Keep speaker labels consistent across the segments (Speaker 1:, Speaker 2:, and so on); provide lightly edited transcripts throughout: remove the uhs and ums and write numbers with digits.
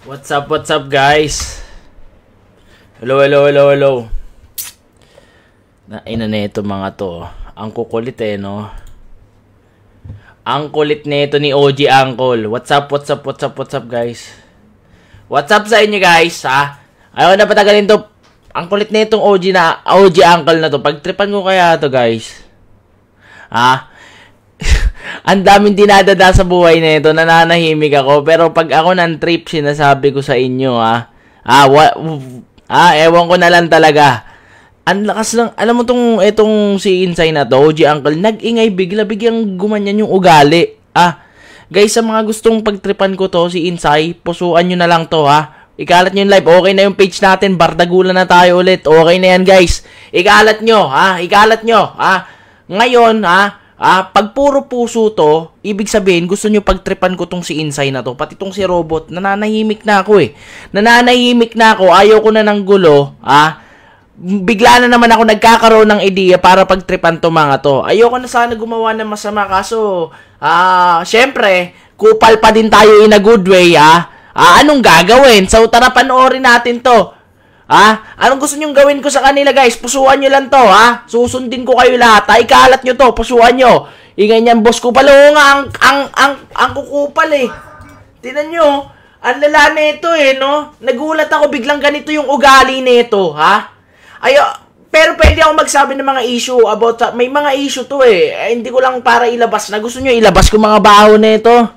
Speaker 1: What's up guys? Hello. Ina na ito mga to. Ang kukulit no? Ang kulit nito ni OG Uncle. What's up guys? What's up sa inyo guys, ha? Ayaw na patagalin to. Ang kulit nitong OG Uncle na to. Pagtripan ko kaya to guys. Ha? Ang daming dinadada sa buhay na ito, nananahimik ako. Pero pag ako ng trip, sinasabi ko sa inyo, ewan ko na lang talaga. Ang lakas lang, alam mo itong si Insay na to, OG Uncle, nag-ingay biglang gumanyan yung ugali. Guys, sa mga gustong pagtripan ko to, si Insay, pusuan nyo na lang to, ha. Ikalat nyo yung live, okay na yung page natin, bardagulan na tayo ulit, okay na yan guys. Ikalat nyo, Ngayon, pag puro puso to, ibig sabihin, gusto nyo pagtripan ko tong si Insay na to. Pati tong si Robot, nananahimik na ako Nananahimik na ako, ayaw ko na ng gulo, Bigla na naman ako nagkakaroon ng ideya para pagtripan to mga to. Ayoko na sana gumawa ng masama, kaso, syempre, kupal pa din tayo in a good way, anong gagawin? So, tara panoorin natin to. Anong gusto nyong gawin ko sa kanila guys? Pusuan nyo lang to, Susundin ko kayo lahat, Ikalat nyo to, pusuan nyo. Ingay niyan, boss ko pala. Oo nga, ang kukupal Tinan nyo, ang lala nito no? Nagulat ako, biglang ganito yung ugali nito, pero pwede ako magsabi ng mga issue about, may mga issue to hindi ko lang para ilabas na. Gusto nyo ilabas ko mga baho nito?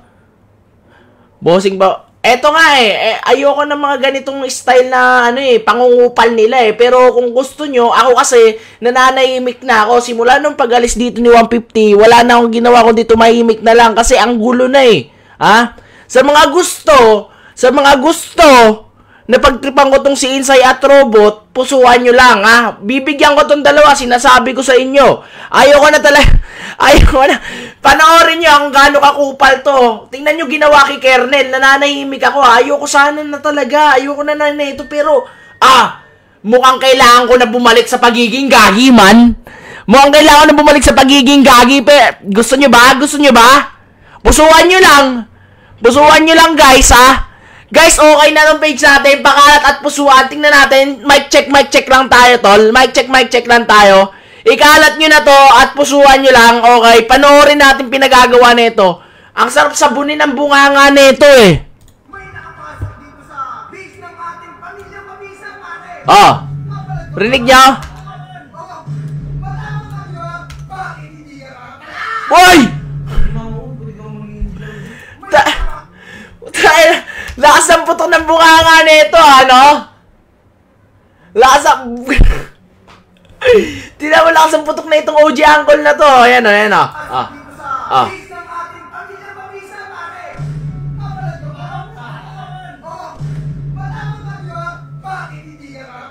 Speaker 1: Bossing ba? Eto nga ayoko ng mga ganitong style na pangungupal nila Pero kung gusto nyo, ako kasi nananahimik na ako. Simula nung pag-alis dito ni 150, wala na akong ginawa kundi tumahimik na lang kasi ang gulo na Sa mga gusto na pagtripan ko tong si Insay at Robot, pusuan nyo lang Bibigyan ko tong dalawa, sinasabi ko sa inyo. Ayoko na. Panoorin nyo ang gaano kakupal to. Tingnan nyo ginawa kay Kernel. Nananahimik ako. Ayoko sana na talaga. Ayoko na ito. Pero, mukhang kailangan ko na bumalik sa pagiging gagi, man. Mukhang kailangan ko na bumalik sa pagiging gagi. Gusto nyo ba? Pusuan nyo lang, guys, Guys, okay na ng page natin. Pakalat at pusuan. Tingnan natin. Mic check lang tayo, tol. Mic check lang tayo. Ikalat nyo na to at pusuan nyo lang. Okay, panoorin natin pinagagawa nito. Ang sarap sabunin ng bunganga nito
Speaker 2: May nakapasok dito sa base ng ating pamilya Mabisa, pare.
Speaker 1: Rinig nyo?
Speaker 2: Bakit hindi ka?
Speaker 1: Hoy! Lakas ng putok ng bunganga nito, Lakas ng... Tingnan mo, lakas ang putok na itong OG Uncle na to. Ayan.
Speaker 2: Base ng ating pamilya Mabisa, pare. Bakit hindi ka?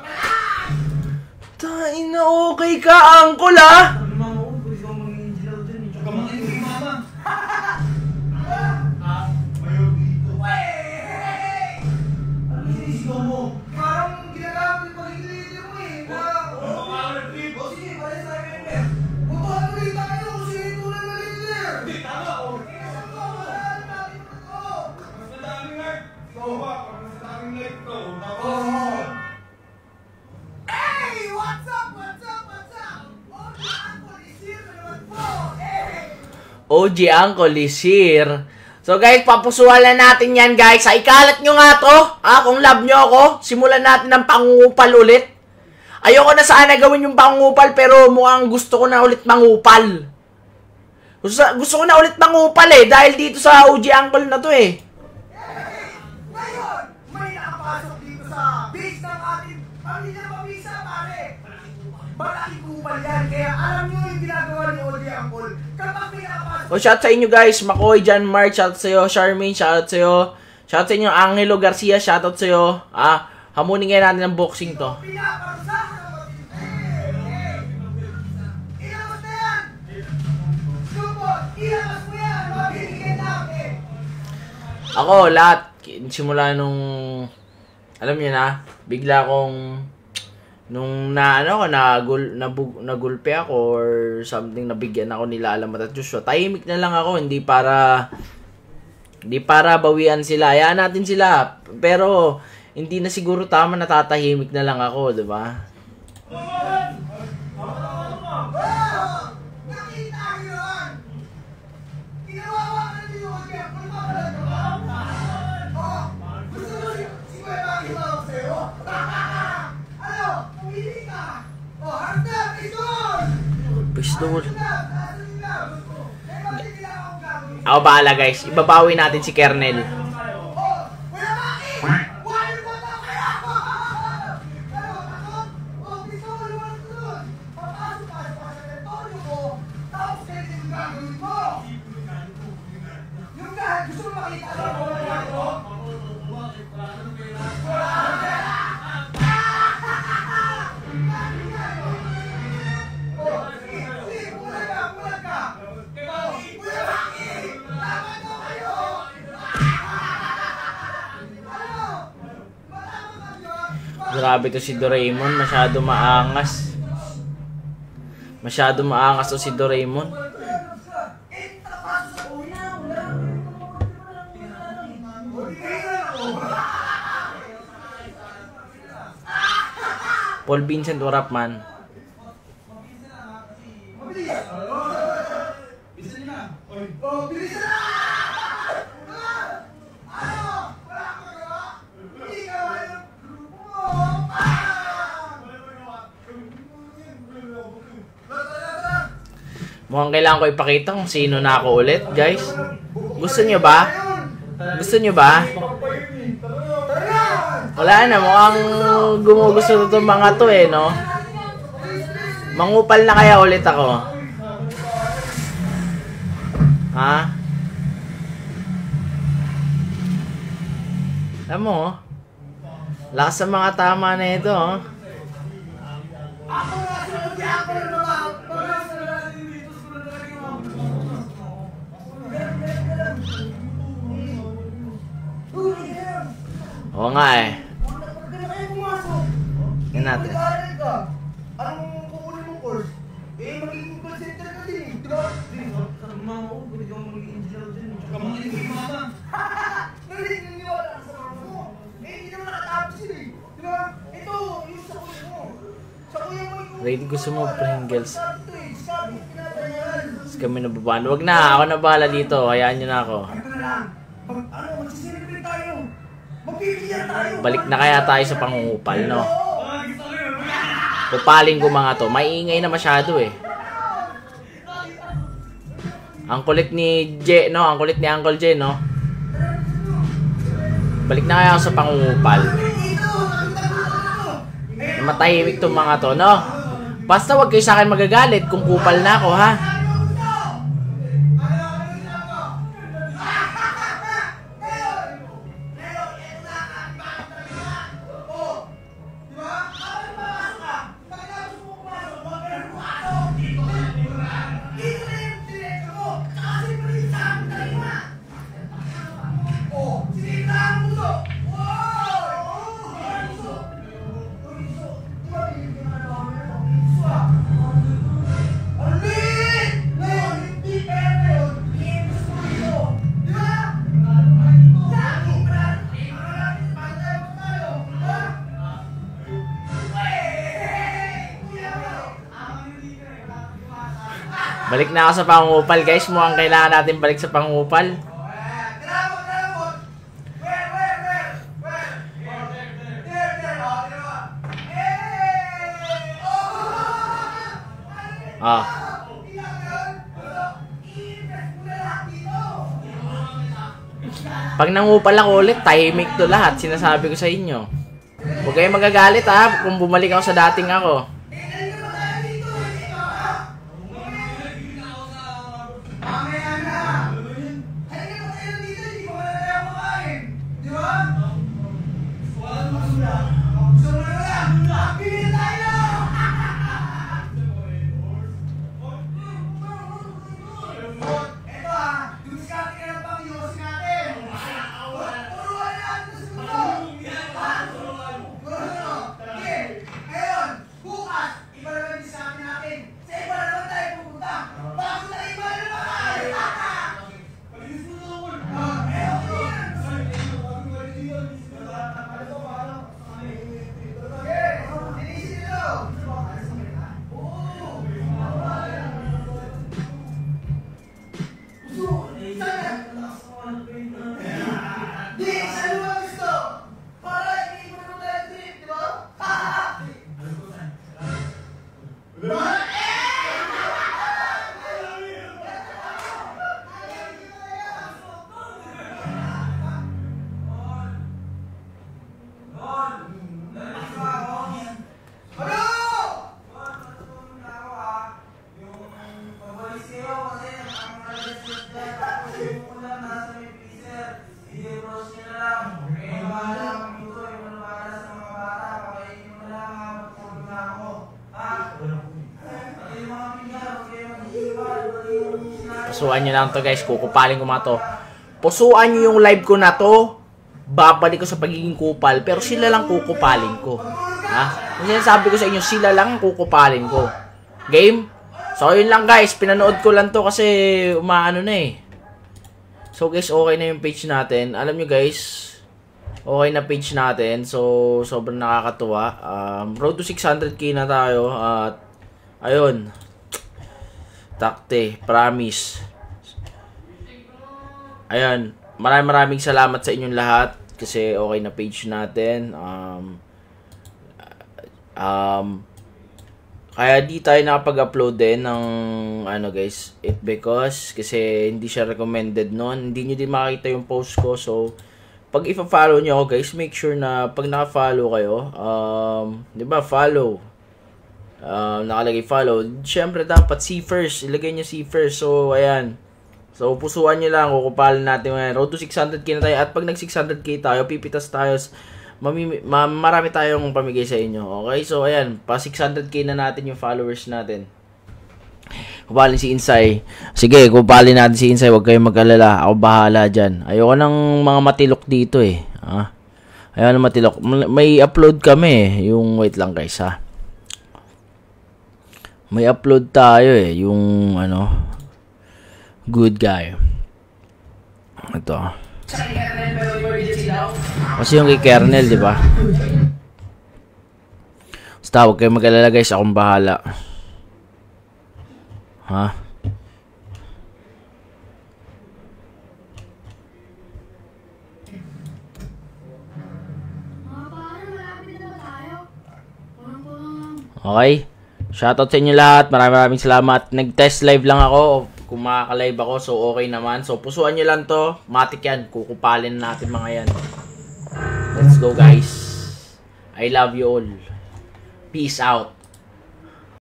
Speaker 1: Tain na okay ka, Uncle,
Speaker 2: Parang ginagamit mo yung leader mo Sige, pare sa akin Butuhan ulit tayo kasi ito na yung leader. Hindi, tama Mas madaming light. Mas madaming light to. Hey! What's up?
Speaker 1: OG Uncle is here. So guys, papusuhan na natin yan guys. Ikalat nyo nga to. Kung love nyo ako, simulan natin ng pangungupal ulit. Ayoko na sana gawin yung pangungupal pero mukhang gusto ko na ulit mangupal. Gusto ko na ulit mangupal dahil dito sa OG Uncle na to
Speaker 2: Ngayon, may nakapasok dito sa base ng ating pamilya Mabisa, pare. Malaking kupal yan, kaya alam nyo yung ginagawa ni OG Uncle. Kapag may nakapasok...
Speaker 1: Shout out sa inyo guys. Makoy, John Mark, shout out sa'yo. Charmaine, shout out sa'yo. Shout out sa inyo. Angelo Garcia, shout out sa'yo. Hamunin ngayon natin ng boxing to. Ako, lahat. Simula nung... Alam niyo na, bigla akong... Nung nagulpe ako or something, nabigyan ako nila Alamat at Joshua. Tahimik na lang ako, hindi para Di para bawian sila. Hayaan natin sila. Pero, hindi na siguro tama natatahimik na lang ako, di ba? Pistol. Ako bahala guys. Ibabawi natin si Kernel. Grabe to si Doraemon, masyado maangas. Masyado maangas to si Doraemon. Paul Vincent, what up, man? Mukhang kailangan ko ipakita kung sino na ako ulit, guys. Gusto nyo ba? Gusto nyo ba? Wala na, mukhang gumugusto itong mga to eh, no? Mangupal na kaya ulit ako. Ha? Alam mo, lakas sa mga tama na ito, oh. Oo nga eh. Yan natin.
Speaker 2: Anong kukunin mong course? Eh, magiging call center ka din eh. Diba? Sa mama ko, pwede kang magiging engineer din. Tsaka magiging mama. Ngayon, hindi wala sa mama mo. Eh, hindi naman nakatapos yun eh. Diba? Ito, yung sa kuya mo. Sa kuya mo yung...
Speaker 1: Ready, gusto mo Pringles. Tapos kami nababaan. Wag na, ako na bahala dito. Hayaan nyo na ako.
Speaker 2: Ito na lang. Ano, magsiselebrate tayo. Magpipilihan tayo.
Speaker 1: Balik na kaya tayo sa pangungupal, no? Pupaling ko mga to. Maiingay na masyado eh. Ang kulit ni J, no? Ang kulit ni Uncle J, no? Balik na kaya ako sa pangungupal. Matahimik tong mga to, no? Basta wag kayo sa akin magagalit kung kupal na ako, ha? Balik na ako sa pangungupal, guys. Mukhang kailangan natin balik sa pangungupal. Pag nangupal ako ulit, tahimik to lahat. Sinasabi ko sa inyo. Huwag kayong magagalit, ha, kung bumalik ako sa dating ako. Pusuan nyo lang to guys. Kukupalin ko mga to. Pusuan nyo yung live ko na to. Babalik ko sa pagiging kupal. Pero sila lang kukupalin ko. Ha? Kung sinasabi ko sa inyo, sila lang kukupalin ko. Game? So, yun lang guys. Pinanood ko lang to kasi umaano na eh. So guys, okay na yung page natin. Alam nyo guys, okay na page natin. So, sobrang nakakatuwa. Road to 600k na tayo. At, ayun. Takte, promise. Ayun. Maraming salamat sa inyong lahat. Kasi okay na page natin. Kaya di tayo nakapag-upload din ng ano guys, it because kasi hindi siya recommended noon. Hindi niyo din makita yung post ko. So pag i-follow niyo ako guys, make sure na pag naka-follow kayo, 'di ba? Follow. Nakalagay follow. Syempre dapat see first. Ilagay niyo see first. So ayan. So pusuan niyo lang, kukupalan natin ngayon. Road to 600k na tayo at pag nag 600k tayo, pipitas tayo. Marami tayong pamigay sa inyo. Okay? So, ayan. Pa 600k na natin yung followers natin. Kupalin si Insay. Sige, kupalin natin si Insay. Huwag kayong mag-alala. Ako bahala dyan. Ayoko ng mga matilok dito eh. Ayoko ng matilok. May upload kami eh. Yung, wait lang guys ha. May upload tayo eh. Yung, ano, good guy. Ito. Kasi yung kay Kernel, di ba? Basta huwag kayo mag-alala guys, akong bahala. Ha? Okay? Shoutout sa inyo lahat. Maraming salamat. Nag-test live lang ako. Kung makaka-live ako, so okay naman. So, pusuan nyo lang to. Matik yan. Kukupalin natin mga yan. Let's go, guys. I love you all. Peace out.